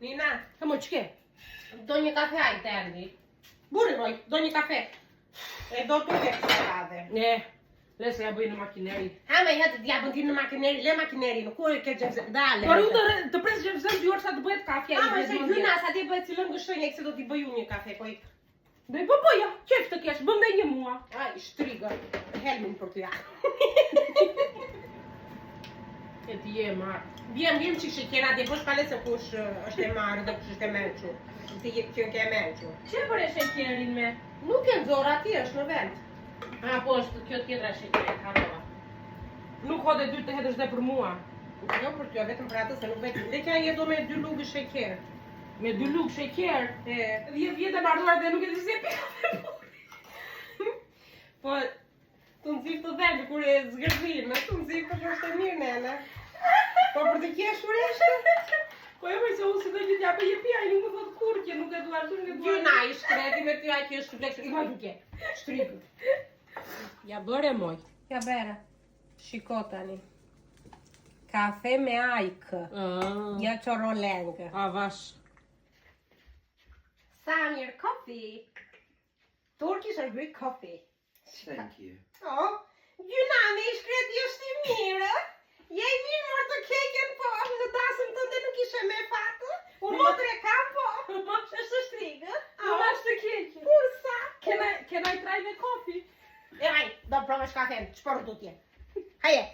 Nina, mo ç'ke? do një kafe ai Terni. Burri moj, do një kafe. E do të ke kështu radhe. Ne, le se ja bëj në makineri. Ha me jetë t'ja bën ti në makineri, le makineri, nuk kur ke gjepse, dale. Por unë të pres që vëzëm dy orë sa të bëhet kafe. Ha me se hyna, sa ti bëhet cilën gëshënje, këse do t'i bëj unë një kafe, po ik. Dhe po ja, qef të kesh, bëm dhe një mua. Ai, shtrigë, helmin për t'ja. E ti je marë. Vjem që shikera, ti bësh pale se kush është e marrë dhe kush është e menqu. Ti që ke menqu. Që për e shekerin me? Nuk e nxorë ati, është në vend. A, po është kjo tjetra shekerin, harova. Nuk hode dy të hedësh dhe për mua. Jo për kjo, vetëm për atë se nuk vetë. Dhe kja jedo me 2 lugë sheker. Me 2 lugë sheker. 10 vjetë e marruar dhe nuk e di se pi. Po, të nëzif të dhejnë, kur e zgërzinë, të nëzif të është e mirë, nene. Po për të kjeshur eshte? Po e mëj se unë si dhe gjithja për jepi, a i nuk më thotë kur që nuk e duar shumë, nuk e duar. Gjuna i shkreti me ty a që është shkreti, i vajtë ke, shtrikë. Ja bëre moj. Ja bere, shiko tani. Kafe me ajkë, ja qoro lengë. A vash. Samir, coffee. Turkish or Greek coffee? Thank you. Oh, gjuna me i shkreti është i mirë. Jej mirë mërë të keken, po në tasën të ndë nuk ishe me fatë. Unë motër e kam, po. Është shtrigë. Në mash të keke. Kur sa? Can I try the coffee? E vaj, do provesh kafen, shporë tutje. Haje.